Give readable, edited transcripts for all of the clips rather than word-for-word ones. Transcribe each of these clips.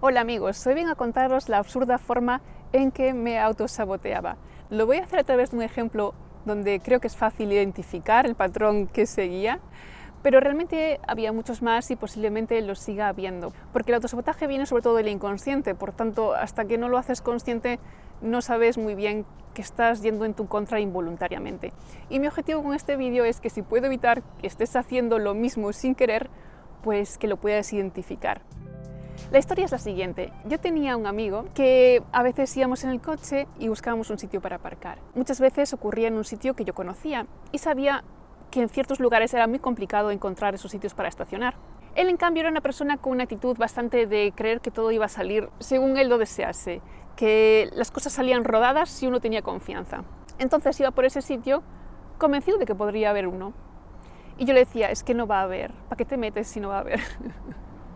Hola amigos, hoy vengo a contaros la absurda forma en que me autosaboteaba. Lo voy a hacer a través de un ejemplo donde creo que es fácil identificar el patrón que seguía, pero realmente había muchos más y posiblemente los siga habiendo. Porque el autosabotaje viene sobre todo del inconsciente, por tanto, hasta que no lo haces consciente, no sabes muy bien que estás yendo en tu contra involuntariamente. Y mi objetivo con este vídeo es que si puedo evitar que estés haciendo lo mismo sin querer, pues que lo puedas identificar. La historia es la siguiente. Yo tenía un amigo que a veces íbamos en el coche y buscábamos un sitio para aparcar. Muchas veces ocurría en un sitio que yo conocía y sabía que en ciertos lugares era muy complicado encontrar esos sitios para estacionar. Él, en cambio, era una persona con una actitud bastante de creer que todo iba a salir según él lo desease, que las cosas salían rodadas si uno tenía confianza. Entonces iba por ese sitio convencido de que podría haber uno. Y yo le decía, es que no va a haber, ¿para qué te metes si no va a haber?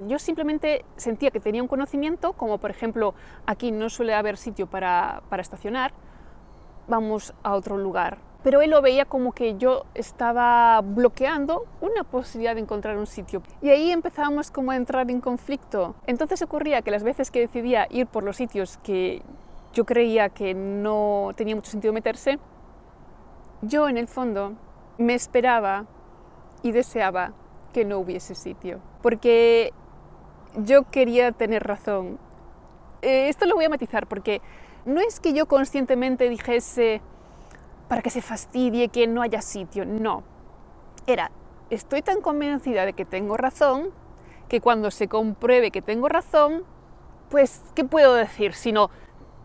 Yo simplemente sentía que tenía un conocimiento, como por ejemplo, aquí no suele haber sitio para estacionar, vamos a otro lugar. Pero él lo veía como que yo estaba bloqueando una posibilidad de encontrar un sitio. Y ahí empezábamos como a entrar en conflicto. Entonces ocurría que las veces que decidía ir por los sitios que yo creía que no tenía mucho sentido meterse, yo en el fondo me esperaba y deseaba que no hubiese sitio. Porque yo quería tener razón. Esto lo voy a matizar porque no es que yo conscientemente dijese para que se fastidie que no haya sitio, no. Era, estoy tan convencida de que tengo razón que cuando se compruebe que tengo razón, pues, ¿qué puedo decir? Si no,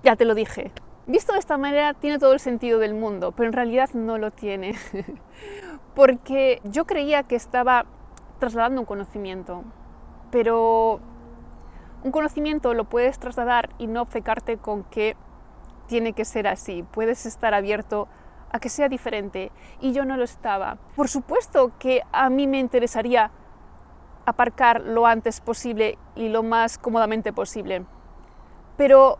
ya te lo dije. Visto de esta manera tiene todo el sentido del mundo, pero en realidad no lo tiene. Porque yo creía que estaba trasladando un conocimiento, pero un conocimiento lo puedes trasladar y no obcecarte con que tiene que ser así. Puedes estar abierto a que sea diferente, y yo no lo estaba. Por supuesto que a mí me interesaría aparcar lo antes posible y lo más cómodamente posible, pero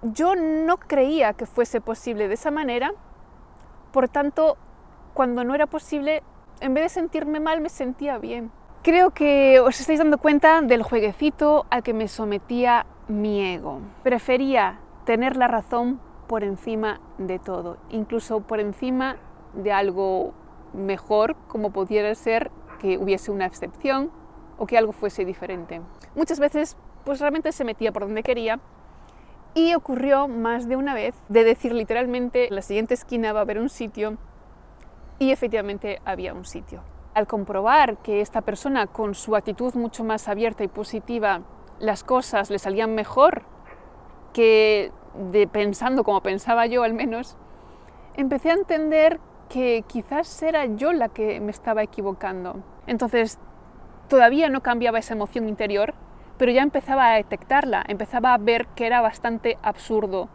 yo no creía que fuese posible de esa manera. Por tanto, cuando no era posible, en vez de sentirme mal, me sentía bien. Creo que os estáis dando cuenta del jueguecito al que me sometía mi ego. Prefería tener la razón por encima de todo, incluso por encima de algo mejor, como pudiera ser que hubiese una excepción o que algo fuese diferente. Muchas veces, pues realmente se metía por donde quería, y ocurrió más de una vez de decir literalmente, en la siguiente esquina va a haber un sitio, y efectivamente había un sitio. Al comprobar que esta persona, con su actitud mucho más abierta y positiva, las cosas le salían mejor que pensando como pensaba yo al menos, empecé a entender que quizás era yo la que me estaba equivocando. Entonces, todavía no cambiaba esa emoción interior, pero ya empezaba a detectarla, empezaba a ver que era bastante absurdo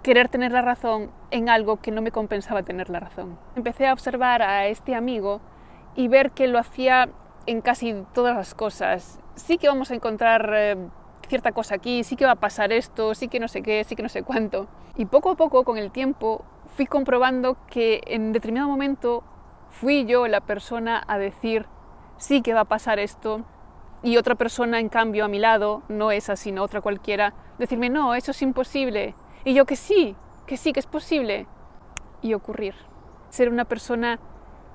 querer tener la razón en algo que no me compensaba tener la razón. Empecé a observar a este amigo y ver que lo hacía en casi todas las cosas. Sí que vamos a encontrar cierta cosa aquí, sí que va a pasar esto, sí que no sé qué, sí que no sé cuánto. Y poco a poco, con el tiempo, fui comprobando que en determinado momento fui yo la persona a decir sí que va a pasar esto, y otra persona, en cambio, a mi lado, no esa sino otra cualquiera, decirme no, eso es imposible. Y yo que sí es posible. Y ocurrir. Ser una persona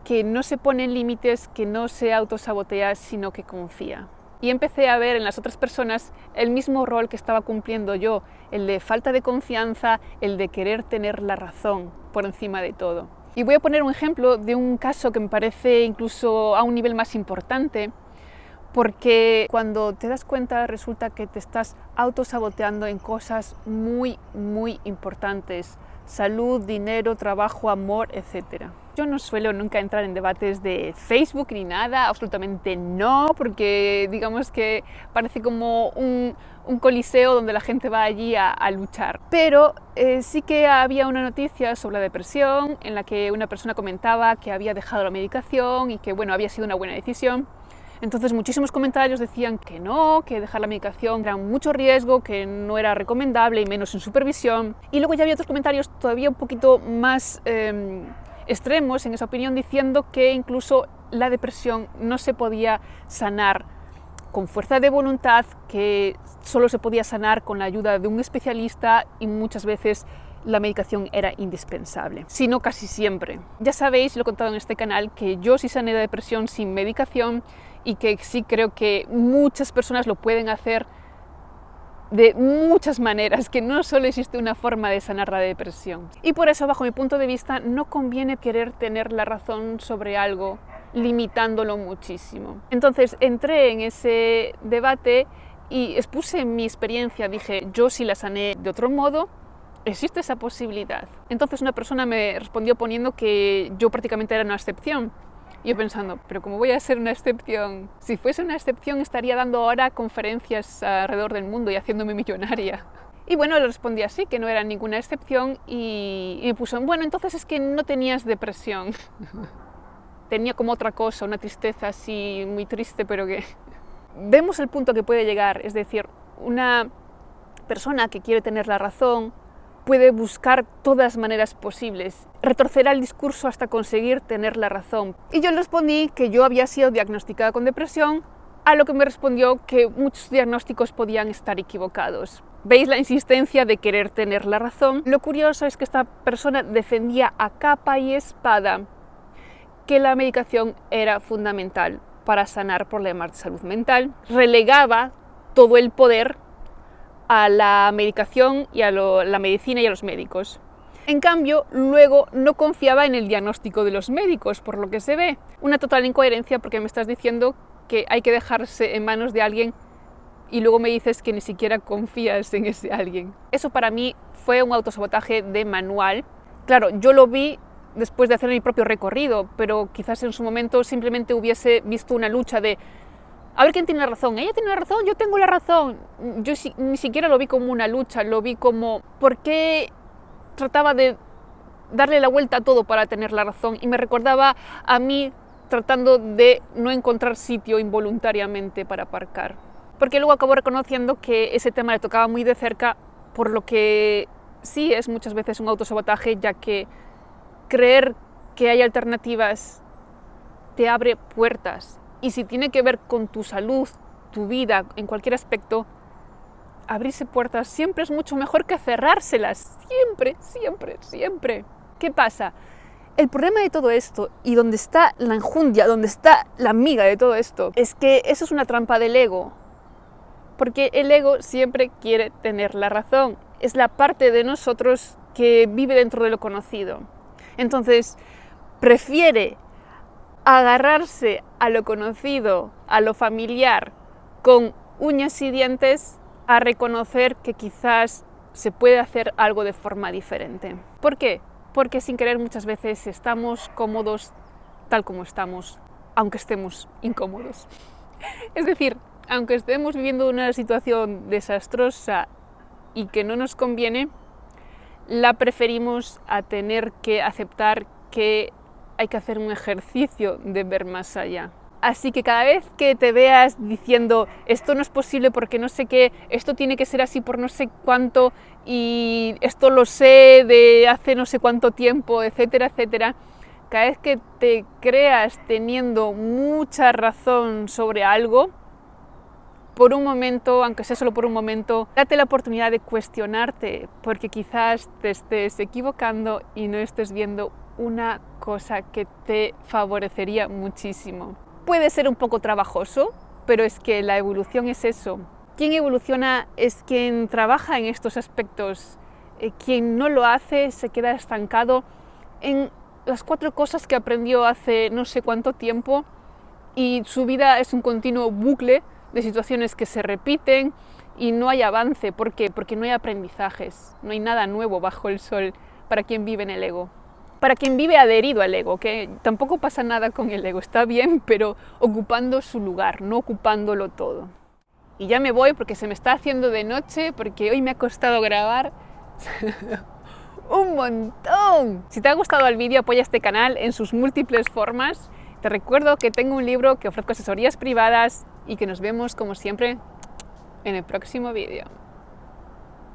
que no se pone límites, que no se autosabotea, sino que confía. Y empecé a ver en las otras personas el mismo rol que estaba cumpliendo yo, el de falta de confianza, el de querer tener la razón por encima de todo. Y voy a poner un ejemplo de un caso que me parece incluso a un nivel más importante, porque cuando te das cuenta resulta que te estás autosaboteando en cosas muy, muy importantes: salud, dinero, trabajo, amor, etc. Yo no suelo nunca entrar en debates de Facebook ni nada, absolutamente no, porque digamos que parece como un coliseo donde la gente va allí a luchar. Pero sí que había una noticia sobre la depresión en la que una persona comentaba que había dejado la medicación y que bueno, había sido una buena decisión. Entonces muchísimos comentarios decían que no, que dejar la medicación era mucho riesgo, que no era recomendable y menos en supervisión. Y luego ya había otros comentarios todavía un poquito más extremos en esa opinión, diciendo que incluso la depresión no se podía sanar con fuerza de voluntad, que solo se podía sanar con la ayuda de un especialista y muchas veces la medicación era indispensable, si no casi siempre. Ya sabéis, lo he contado en este canal, que yo sí sané de depresión sin medicación y que sí creo que muchas personas lo pueden hacer de muchas maneras, que no solo existe una forma de sanar la depresión. Y por eso, bajo mi punto de vista, no conviene querer tener la razón sobre algo, limitándolo muchísimo. Entonces entré en ese debate y expuse mi experiencia, dije, yo sí la sané de otro modo, existe esa posibilidad. Entonces una persona me respondió poniendo que yo prácticamente era una excepción. Y yo pensando, pero ¿cómo voy a ser una excepción? Si fuese una excepción estaría dando ahora conferencias alrededor del mundo y haciéndome millonaria. Y bueno, le respondí así, que no era ninguna excepción, y me puso, bueno, entonces es que no tenías depresión. Tenía como otra cosa, una tristeza así muy triste, pero que... Vemos el punto que puede llegar, es decir, una persona que quiere tener la razón puede buscar todas las maneras posibles, retorcerá el discurso hasta conseguir tener la razón. Y yo le respondí que yo había sido diagnosticada con depresión, a lo que me respondió que muchos diagnósticos podían estar equivocados. ¿Veis la insistencia de querer tener la razón? Lo curioso es que esta persona defendía a capa y espada que la medicación era fundamental para sanar problemas de salud mental, relegaba todo el poder a la medicación y a la medicina y a los médicos. En cambio, luego no confiaba en el diagnóstico de los médicos, por lo que se ve. Una total incoherencia, porque me estás diciendo que hay que dejarse en manos de alguien y luego me dices que ni siquiera confías en ese alguien. Eso para mí fue un autosabotaje de manual. Claro, yo lo vi después de hacer mi propio recorrido, pero quizás en su momento simplemente hubiese visto una lucha de a ver quién tiene la razón. Ella tiene la razón, yo tengo la razón. Yo ni siquiera lo vi como una lucha, lo vi como ¿por qué trataba de darle la vuelta a todo para tener la razón? Y me recordaba a mí tratando de no encontrar sitio involuntariamente para aparcar. Porque luego acabo reconociendo que ese tema le tocaba muy de cerca, por lo que sí es muchas veces un autosabotaje, ya que creer que hay alternativas te abre puertas. Y si tiene que ver con tu salud, tu vida, en cualquier aspecto, abrirse puertas siempre es mucho mejor que cerrárselas. Siempre, siempre, siempre. ¿Qué pasa? El problema de todo esto, y donde está la enjundia, donde está la miga de todo esto, es que eso es una trampa del ego. Porque el ego siempre quiere tener la razón. Es la parte de nosotros que vive dentro de lo conocido. Entonces, prefiere agarrarse a lo conocido, a lo familiar, con uñas y dientes, a reconocer que quizás se puede hacer algo de forma diferente. ¿Por qué? Porque sin querer muchas veces estamos cómodos tal como estamos, aunque estemos incómodos. Es decir, aunque estemos viviendo una situación desastrosa y que no nos conviene, la preferimos a tener que aceptar que hay que hacer un ejercicio de ver más allá. Así que cada vez que te veas diciendo esto no es posible porque no sé qué, esto tiene que ser así por no sé cuánto y esto lo sé de hace no sé cuánto tiempo, etcétera, etcétera, cada vez que te creas teniendo mucha razón sobre algo, por un momento, aunque sea solo por un momento, date la oportunidad de cuestionarte, porque quizás te estés equivocando y no estés viendo una cosa que te favorecería muchísimo. Puede ser un poco trabajoso, pero es que la evolución es eso. Quien evoluciona es quien trabaja en estos aspectos. Quien no lo hace se queda estancado en las 4 cosas que aprendió hace no sé cuánto tiempo y su vida es un continuo bucle de situaciones que se repiten y no hay avance. ¿Por qué? Porque no hay aprendizajes, no hay nada nuevo bajo el sol para quien vive en el ego. Para quien vive adherido al ego, que tampoco pasa nada con el ego, está bien, pero ocupando su lugar, no ocupándolo todo. Y ya me voy porque se me está haciendo de noche, porque hoy me ha costado grabar un montón. Si te ha gustado el vídeo, apoya este canal en sus múltiples formas. Te recuerdo que tengo un libro, que ofrezco asesorías privadas y que nos vemos, como siempre, en el próximo vídeo.